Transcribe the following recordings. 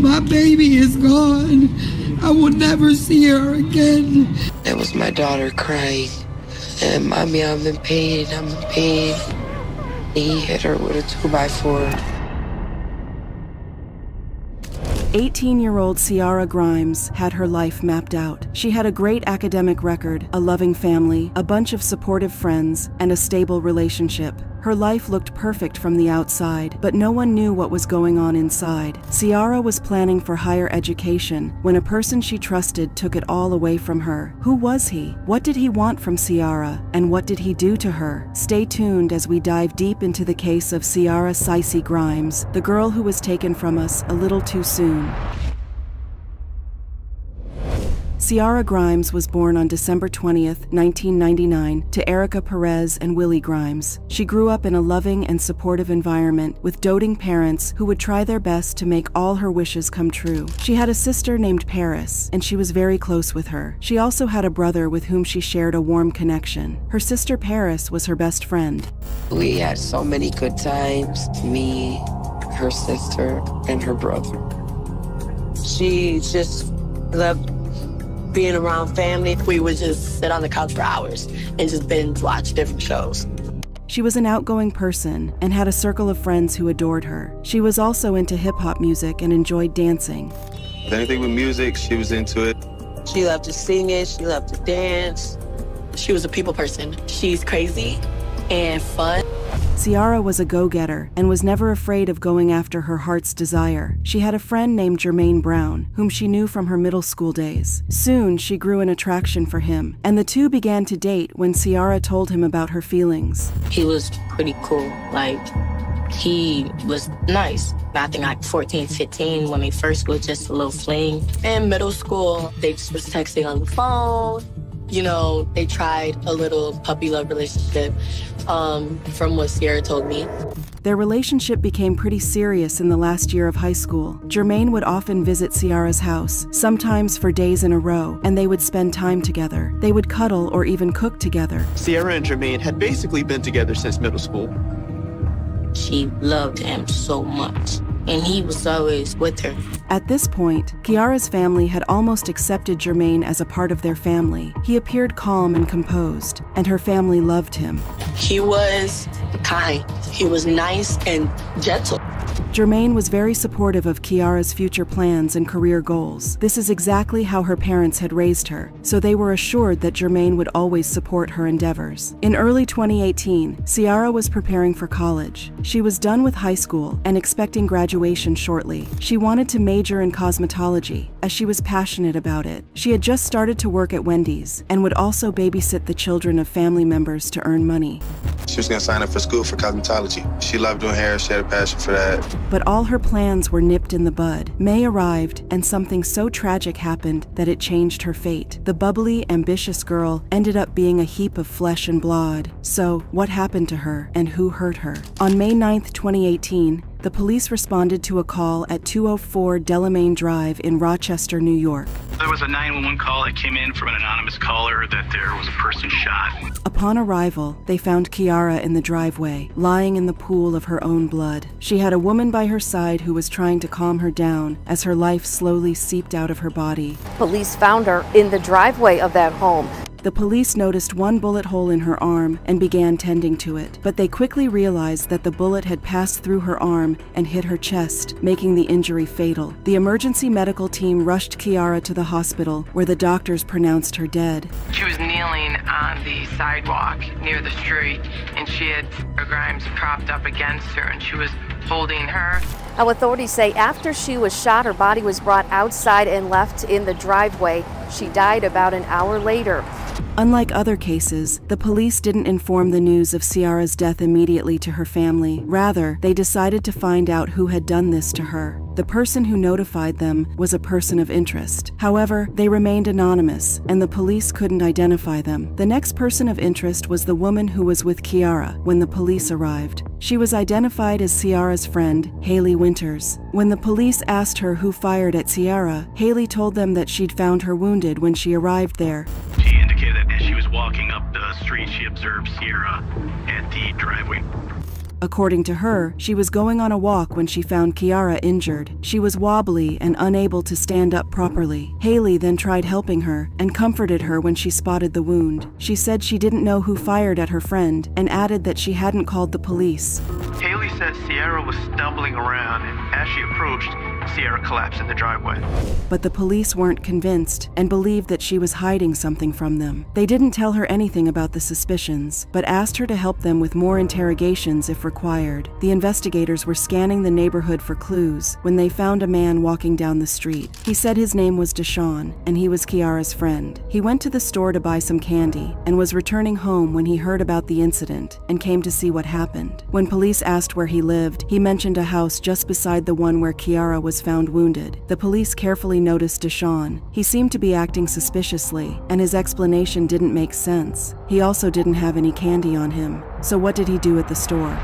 My baby is gone. I will never see her again. That was my daughter crying. And mommy, I'm in pain, I'm in pain. He hit her with a 2x4. 18-year-old Ciara Grimes had her life mapped out. She had a great academic record, a loving family, a bunch of supportive friends, and a stable relationship. Her life looked perfect from the outside, but no one knew what was going on inside. Ciara was planning for higher education when a person she trusted took it all away from her. Who was he? What did he want from Ciara? And what did he do to her? Stay tuned as we dive deep into the case of Ciara CiCi Grimes, the girl who was taken from us a little too soon. Ciara Grimes was born on December 20th, 1999, to Erica Perez and Willie Grimes. She grew up in a loving and supportive environment with doting parents who would try their best to make all her wishes come true. She had a sister named Paris, and she was very close with her. She also had a brother with whom she shared a warm connection. Her sister Paris was her best friend. We had so many good times, me, her sister, and her brother. She just loved being around family. We would just sit on the couch for hours and just binge watch different shows. She was an outgoing person and had a circle of friends who adored her. She was also into hip-hop music and enjoyed dancing. Anything with music, she was into it. She loved to sing it, she loved to dance. She was a people person. She's crazy and fun. Ciara was a go-getter and was never afraid of going after her heart's desire. She had a friend named Jermaine Brown, whom she knew from her middle school days. Soon, she grew an attraction for him, and the two began to date when Ciara told him about her feelings. He was pretty cool. Like, he was nice. I think like 14, 15, when they first was just a little fling. In middle school, they just was texting on the phone. You know, they tried a little puppy love relationship, from what Ciara told me. Their relationship became pretty serious in the last year of high school. Jermaine would often visit Ciara's house, sometimes for days in a row, and they would spend time together. They would cuddle or even cook together. Ciara and Jermaine had basically been together since middle school. She loved him so much, and he was always with her. At this point, Ciara's family had almost accepted Jermaine as a part of their family. He appeared calm and composed, and her family loved him. He was kind. He was nice and gentle. Jermaine was very supportive of Ciara's future plans and career goals. This is exactly how her parents had raised her, so they were assured that Jermaine would always support her endeavors. In early 2018, Ciara was preparing for college. She was done with high school and expecting graduation shortly. She wanted to major in cosmetology, as she was passionate about it. She had just started to work at Wendy's and would also babysit the children of family members to earn money. She was gonna sign up for school for cosmetology. She loved doing hair, she had a passion for that. But all her plans were nipped in the bud. May arrived, and something so tragic happened that it changed her fate. The bubbly, ambitious girl ended up being a heap of flesh and blood. So, what happened to her, and who hurt her? On May 9th, 2018, the police responded to a call at 204 Delamain Drive in Rochester, New York. There was a 911 call that came in from an anonymous caller that there was a person shot. Upon arrival, they found Ciara in the driveway, lying in the pool of her own blood. She had a woman by her side who was trying to calm her down as her life slowly seeped out of her body. Police found her in the driveway of that home. The police noticed one bullet hole in her arm and began tending to it, but they quickly realized that the bullet had passed through her arm and hit her chest, making the injury fatal. The emergency medical team rushed Ciara to the hospital, where the doctors pronounced her dead. She was kneeling on the sidewalk near the street, and she had Ciara Grimes propped up against her, and she was holding her. Now, authorities say after she was shot, her body was brought outside and left in the driveway. She died about an hour later. Unlike other cases, the police didn't inform the news of Ciara's death immediately to her family. Rather, they decided to find out who had done this to her. The person who notified them was a person of interest. However, they remained anonymous, and the police couldn't identify them. The next person of interest was the woman who was with Ciara when the police arrived. She was identified as Ciara's friend, Haley Winters. When the police asked her who fired at Ciara, Haley told them that she'd found her wounded when she arrived there. She indicated that as she was walking up the street, she observed Ciara at the driveway. According to her, she was going on a walk when she found Ciara injured. She was wobbly and unable to stand up properly. Haley then tried helping her and comforted her when she spotted the wound. She said she didn't know who fired at her friend and added that she hadn't called the police. Haley said Ciara was stumbling around, and as she approached, Ciara collapsed in the driveway. But the police weren't convinced and believed that she was hiding something from them. They didn't tell her anything about the suspicions, but asked her to help them with more interrogations if required. The investigators were scanning the neighborhood for clues when they found a man walking down the street. He said his name was Deshaun, and he was Ciara's friend. He went to the store to buy some candy and was returning home when he heard about the incident and came to see what happened. When police asked where he lived, he mentioned a house just beside the one where Ciara was found wounded. The police carefully noticed Deshaun. He seemed to be acting suspiciously, and his explanation didn't make sense. He also didn't have any candy on him. So what did he do at the store?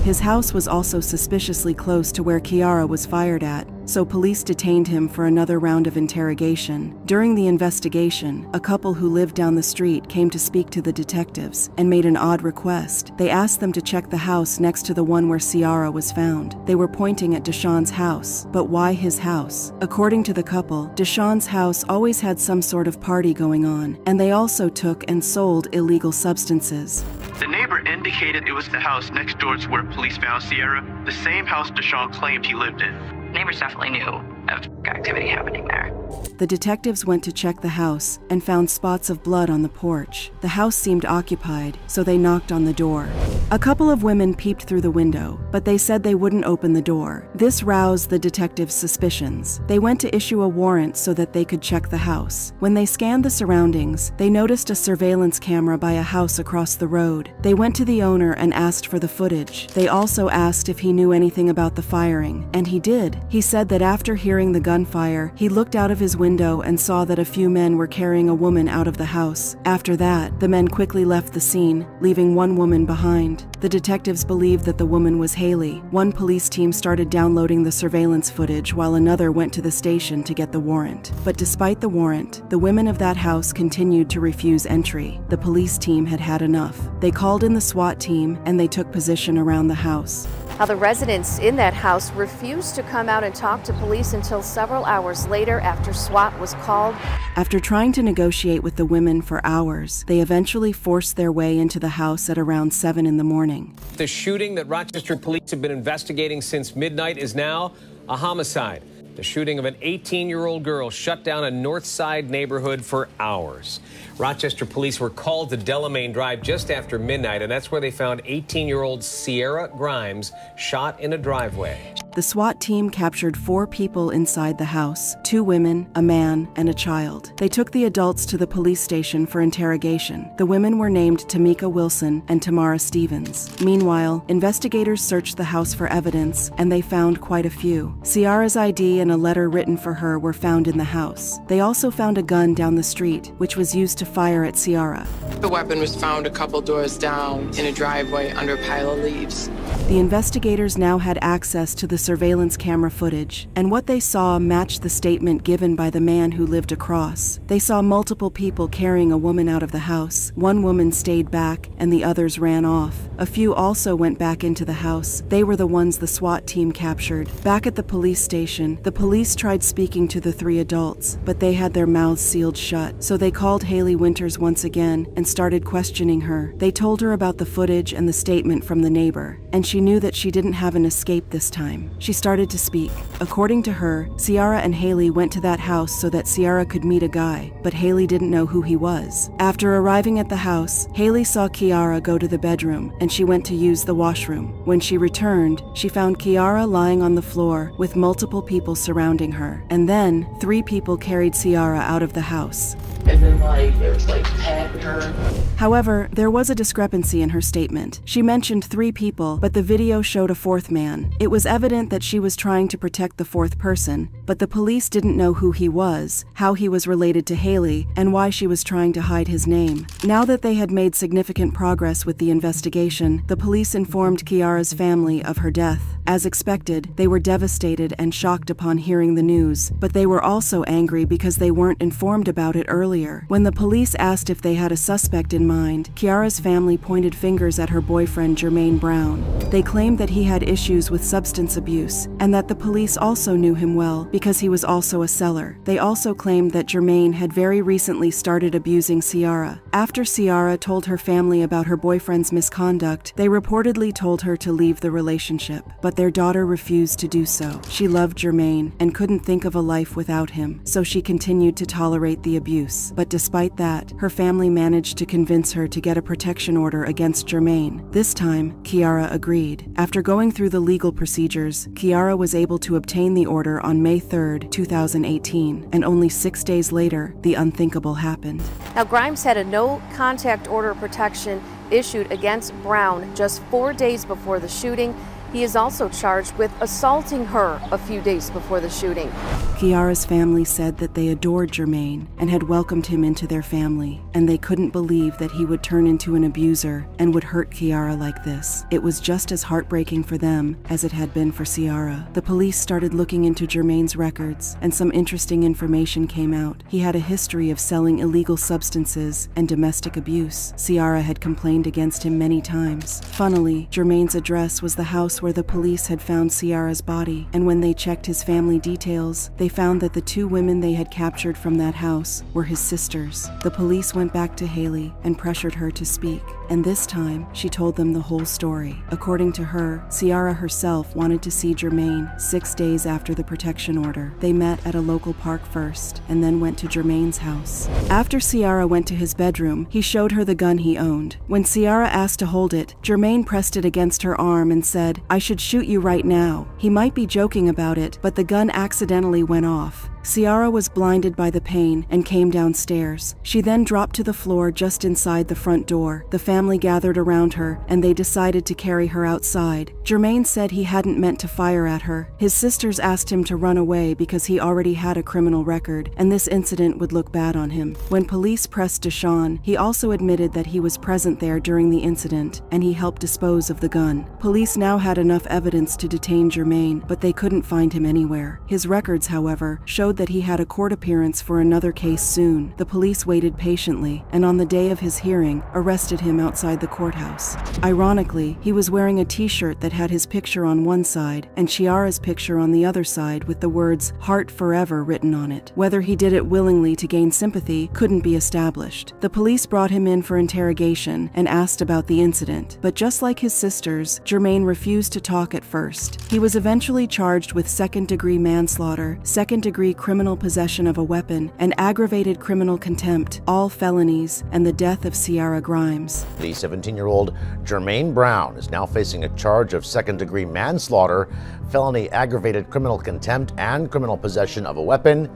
His house was also suspiciously close to where Ciara was fired at, so police detained him for another round of interrogation. During the investigation, a couple who lived down the street came to speak to the detectives and made an odd request. They asked them to check the house next to the one where Ciara was found. They were pointing at Deshaun's house, but why his house? According to the couple, Deshaun's house always had some sort of party going on, and they also took and sold illegal substances. The neighbor indicated it was the house next door to where police found Ciara, the same house Deshaun claimed he lived in. Neighbors definitely knew of activity happening there. The detectives went to check the house and found spots of blood on the porch. The house seemed occupied, so they knocked on the door. A couple of women peeped through the window, but they said they wouldn't open the door. This roused the detectives' suspicions. They went to issue a warrant so that they could check the house. When they scanned the surroundings, they noticed a surveillance camera by a house across the road. They went to the owner and asked for the footage. They also asked if he knew anything about the firing, and he did. He said that after hearing the gunfire, he looked out of his window and saw that a few men were carrying a woman out of the house. After that, the men quickly left the scene, leaving one woman behind. The detectives believed that the woman was Haley. One police team started downloading the surveillance footage while another went to the station to get the warrant. But despite the warrant, the women of that house continued to refuse entry. The police team had had enough. They called in the SWAT team and they took position around the house. Now, the residents in that house refused to come out and talk to police until several hours later after SWAT was called. After trying to negotiate with the women for hours, they eventually forced their way into the house at around 7 in the morning. The shooting that Rochester police have been investigating since midnight is now a homicide. The shooting of an 18-year-old girl shut down a North Side neighborhood for hours. Rochester police were called to Delamain Drive just after midnight, and that's where they found 18-year-old Ciara Grimes shot in a driveway. The SWAT team captured 4 people inside the house, 2 women, a man, and a child. They took the adults to the police station for interrogation. The women were named Tamika Wilson and Tamara Stevens. Meanwhile, investigators searched the house for evidence, and they found quite a few. Ciara's ID and a letter written for her were found in the house. They also found a gun down the street, which was used to fire at Ciara. The weapon was found a couple doors down in a driveway under a pile of leaves. The investigators now had access to the surveillance camera footage, and what they saw matched the statement given by the man who lived across. They saw multiple people carrying a woman out of the house. One woman stayed back, and the others ran off. A few also went back into the house. They were the ones the SWAT team captured. Back at the police station, the police tried speaking to the 3 adults, but they had their mouths sealed shut. So they called Haley Winters once again and started questioning her. They told her about the footage and the statement from the neighbor, and she knew that she didn't have an escape this time. She started to speak. According to her, Ciara and Haley went to that house so that Ciara could meet a guy, but Haley didn't know who he was. After arriving at the house, Haley saw Ciara go to the bedroom, and she went to use the washroom. When she returned, she found Ciara lying on the floor with multiple people surrounding her, and then 3 people carried Ciara out of the house. And then there was tapping her. However, there was a discrepancy in her statement. She mentioned 3 people, but the video showed a 4th man. It was evident that she was trying to protect the 4th person, but the police didn't know who he was, how he was related to Haley, and why she was trying to hide his name. Now that they had made significant progress with the investigation, the police informed Ciara's family of her death. As expected, they were devastated and shocked upon hearing the news, but they were also angry because they weren't informed about it earlier. earlier. When the police asked if they had a suspect in mind, Ciara's family pointed fingers at her boyfriend Jermaine Brown. They claimed that he had issues with substance abuse and that the police also knew him well because he was also a seller. They also claimed that Jermaine had very recently started abusing Ciara. After Ciara told her family about her boyfriend's misconduct, they reportedly told her to leave the relationship, but their daughter refused to do so. She loved Jermaine and couldn't think of a life without him, so she continued to tolerate the abuse. But despite that, her family managed to convince her to get a protection order against Jermaine. This time, Ciara agreed. After going through the legal procedures, Ciara was able to obtain the order on May 3, 2018, and only 6 days later, the unthinkable happened. Now, Grimes had a no-contact order of protection issued against Brown just 4 days before the shooting. He is also charged with assaulting her a few days before the shooting. Ciara's family said that they adored Jermaine and had welcomed him into their family, and they couldn't believe that he would turn into an abuser and would hurt Ciara like this. It was just as heartbreaking for them as it had been for Ciara. The police started looking into Jermaine's records, and some interesting information came out. He had a history of selling illegal substances and domestic abuse. Ciara had complained against him many times. Funnily, Jermaine's address was the house where the police had found Ciara's body, and when they checked his family details, they found that the 2 women they had captured from that house were his sisters. The police went back to Haley and pressured her to speak, and this time, she told them the whole story. According to her, Ciara herself wanted to see Jermaine 6 days after the protection order. They met at a local park first, and then went to Jermaine's house. After Ciara went to his bedroom, he showed her the gun he owned. When Ciara asked to hold it, Jermaine pressed it against her arm and said, "I should shoot you right now." He might be joking about it, but the gun accidentally went off. Ciara was blinded by the pain and came downstairs. She then dropped to the floor just inside the front door. The family gathered around her, and they decided to carry her outside. Jermaine said he hadn't meant to fire at her. His sisters asked him to run away because he already had a criminal record, and this incident would look bad on him. When police pressed Deshawn, he also admitted that he was present there during the incident, and he helped dispose of the gun. Police now had enough evidence to detain Jermaine, but they couldn't find him anywhere. His records, however, showed that he had a court appearance for another case soon. The police waited patiently, and on the day of his hearing, arrested him outside the courthouse. Ironically, he was wearing a t-shirt that had his picture on one side and Ciara's picture on the other side with the words "Heart Forever" written on it. Whether he did it willingly to gain sympathy couldn't be established. The police brought him in for interrogation and asked about the incident, but just like his sisters, Jermaine refused to talk at first. He was eventually charged with second-degree manslaughter, second-degree criminal possession of a weapon, and aggravated criminal contempt, all felonies, and the death of Ciara Grimes. The 17-year-old Jermaine Brown is now facing a charge of second-degree manslaughter, felony aggravated criminal contempt, and criminal possession of a weapon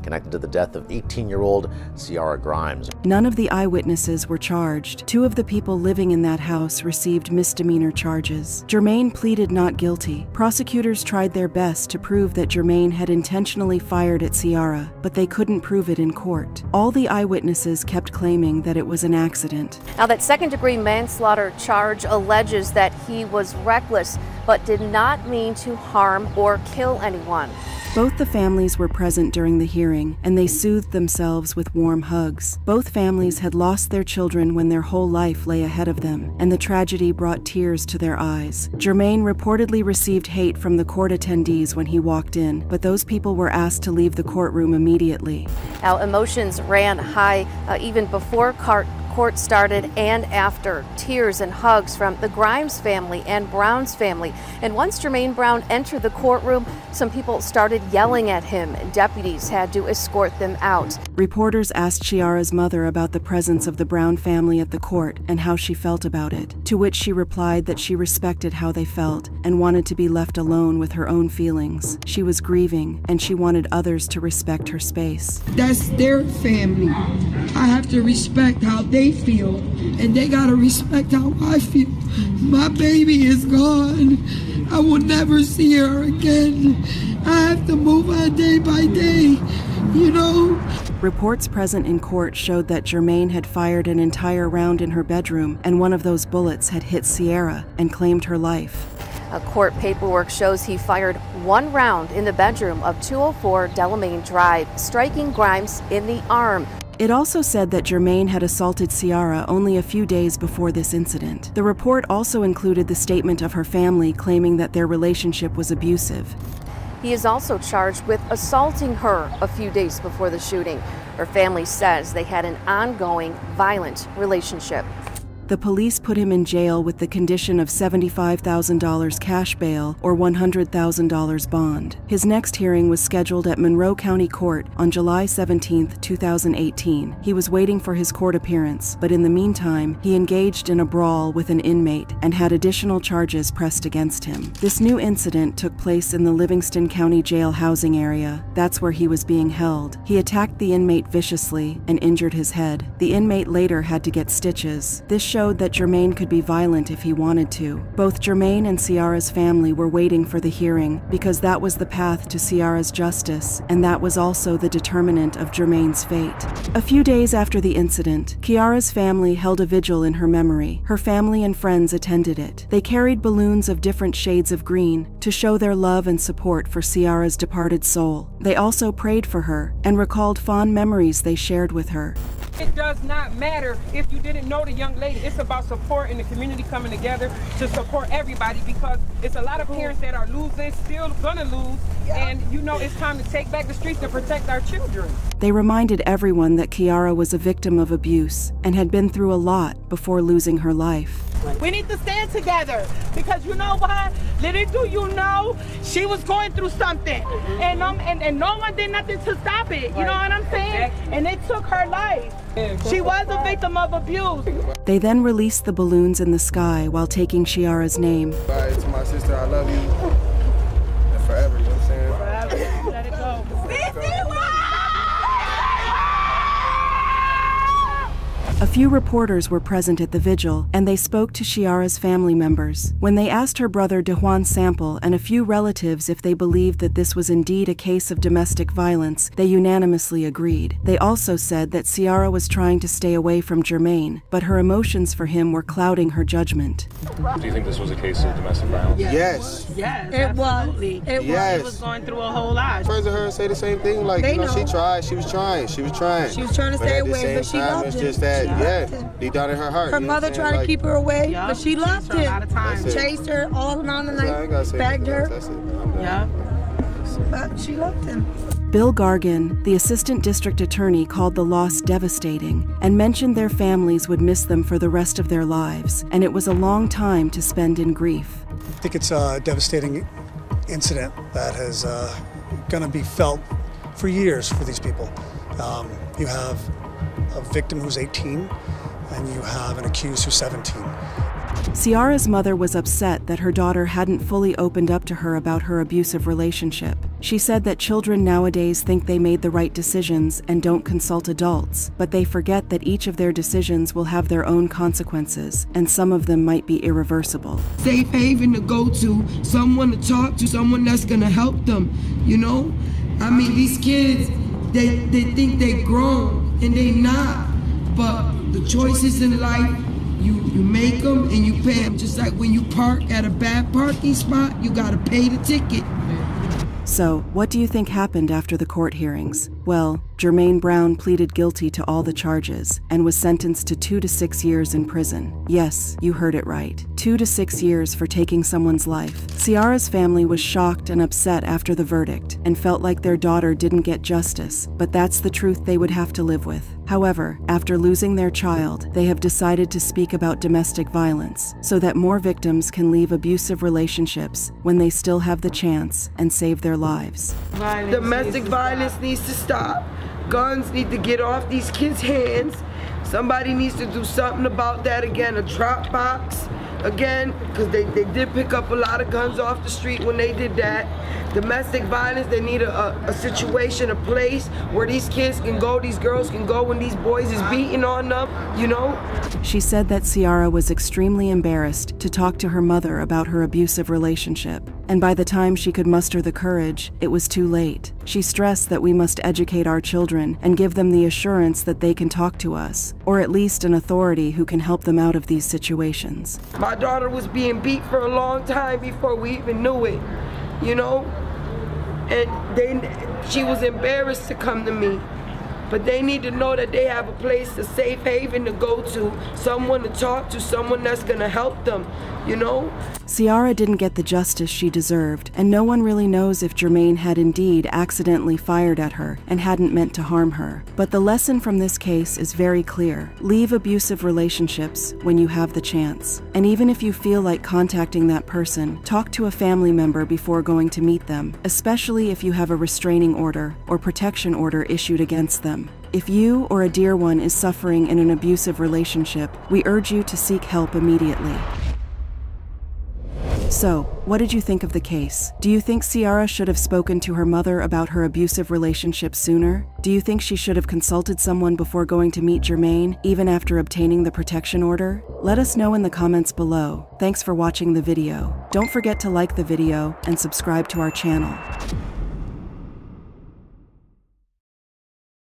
connected to the death of 18-year-old Ciara Grimes. None of the eyewitnesses were charged. 2 of the people living in that house received misdemeanor charges. Jermaine pleaded not guilty. Prosecutors tried their best to prove that Jermaine had intentionally fired at Ciara, but they couldn't prove it in court. All the eyewitnesses kept claiming that it was an accident. Now, that second-degree manslaughter charge alleges that he was reckless, but did not mean to harm or kill anyone. Both the families were present during the hearing, and they soothed themselves with warm hugs. Both families had lost their children when their whole life lay ahead of them, and the tragedy brought tears to their eyes. Jermaine reportedly received hate from the court attendees when he walked in, but those people were asked to leave the courtroom immediately. Now, emotions ran high even before court started and after. Tears and hugs from the Grimes family and Brown's family. And once Jermaine Brown entered the courtroom, some people started yelling at him. Deputies had to escort them out. Reporters asked Ciara's mother about the presence of the Brown family at the court and how she felt about it, to which she replied that she respected how they felt and wanted to be left alone with her own feelings. She was grieving, and she wanted others to respect her space. That's their family. I have to respect how they feel, and they gotta respect how I feel. My baby is gone. I will never see her again. I have to move on day by day, you know? Reports present in court showed that Jermaine had fired an entire round in her bedroom, and one of those bullets had hit Ciara and claimed her life. Court paperwork shows he fired 1 round in the bedroom of 204 Delamain Drive, striking Grimes in the arm. It also said that Jermaine had assaulted Ciara only a few days before this incident. The report also included the statement of her family claiming that their relationship was abusive. He is also charged with assaulting her a few days before the shooting. Her family says they had an ongoing, violent relationship. The police put him in jail with the condition of $75,000 cash bail or $100,000 bond. His next hearing was scheduled at Monroe County Court on July 17, 2018. He was waiting for his court appearance, but in the meantime, he engaged in a brawl with an inmate and had additional charges pressed against him. This new incident took place in the Livingston County Jail housing area. That's where he was being held. He attacked the inmate viciously and injured his head. The inmate later had to get stitches. This showed that Jermaine could be violent if he wanted to. Both Jermaine and Ciara's family were waiting for the hearing because that was the path to Ciara's justice, and that was also the determinant of Jermaine's fate. A few days after the incident, Ciara's family held a vigil in her memory. Her family and friends attended it. They carried balloons of different shades of green to show their love and support for Ciara's departed soul. They also prayed for her and recalled fond memories they shared with her. It does not matter if you didn't know the young lady. It's about support and the community coming together to support everybody, because it's a lot of parents that are losing, still gonna lose, and you know it's time to take back the streets to protect our children. They reminded everyone that Ciara was a victim of abuse and had been through a lot before losing her life. We need to stand together, because you know what? Little do you know, she was going through something, and no one did nothing to stop it. You know what I'm saying? And it took her life. She was a victim of abuse. They then released the balloons in the sky while taking Ciara's name. Bye to my sister, I love you. And forever, you know what I'm saying? Forever. Let it go. A few reporters were present at the vigil, and they spoke to Ciara's family members. When they asked her brother DeJuan Sample and a few relatives if they believed that this was indeed a case of domestic violence, they unanimously agreed. They also said that Ciara was trying to stay away from Jermaine, but her emotions for him were clouding her judgment. Do you think this was a case of domestic violence? Yes. Yes, it was. It was going through a whole lot. Friends of hers say the same thing. Like, you know, she tried. She was trying. She was trying. She was trying to stay away, but she loved him. It's just that, deep down in her heart. Her mother tried to keep her away, but she loved him. Chased her all around the night, begged her. But she loved him. Bill Gargan, the assistant district attorney, called the loss devastating and mentioned their families would miss them for the rest of their lives, and it was a long time to spend in grief. I think it's a devastating incident that is going to be felt for years for these people. You have a victim who's 18, and you have an accused who's 17. Ciara's mother was upset that her daughter hadn't fully opened up to her about her abusive relationship. She said that children nowadays think they made the right decisions and don't consult adults, but they forget that each of their decisions will have their own consequences, and some of them might be irreversible. Safe haven to go to, someone to talk to, someone that's gonna help them, you know? I mean, these kids, they think they're grown, and they not, but the choices in life, you make them and you pay them. Just like when you park at a bad parking spot, you gotta pay the ticket. So, what do you think happened after the court hearings? Well, Jermaine Brown pleaded guilty to all the charges and was sentenced to 2 to 6 years in prison. Yes, you heard it right. 2 to 6 years for taking someone's life. Ciara's family was shocked and upset after the verdict and felt like their daughter didn't get justice, but that's the truth they would have to live with. However, after losing their child, they have decided to speak about domestic violence so that more victims can leave abusive relationships when they still have the chance and save their lives. Domestic violence needs to stop. Guns need to get off these kids' hands. Somebody needs to do something about that again, a drop box again, because they did pick up a lot of guns off the street when they did that. Domestic violence, they need a situation, a place where these kids can go, these girls can go when these boys is beating on them, you know? She said that Ciara was extremely embarrassed to talk to her mother about her abusive relationship, and by the time she could muster the courage, it was too late. She stressed that we must educate our children and give them the assurance that they can talk to us, or at least an authority who can help them out of these situations. My daughter was being beat for a long time before we even knew it, you know? And she was embarrassed to come to me. but they need to know that they have a place, a safe haven to go to, someone to talk to, someone that's gonna help them, you know? Ciara didn't get the justice she deserved, and no one really knows if Jermaine had indeed accidentally fired at her and hadn't meant to harm her. But the lesson from this case is very clear. Leave abusive relationships when you have the chance. And even if you feel like contacting that person, talk to a family member before going to meet them, especially if you have a restraining order or protection order issued against them. If you or a dear one is suffering in an abusive relationship, we urge you to seek help immediately. So, what did you think of the case? Do you think Ciara should have spoken to her mother about her abusive relationship sooner? Do you think she should have consulted someone before going to meet Jermaine, even after obtaining the protection order? Let us know in the comments below. Thanks for watching the video. Don't forget to like the video and subscribe to our channel.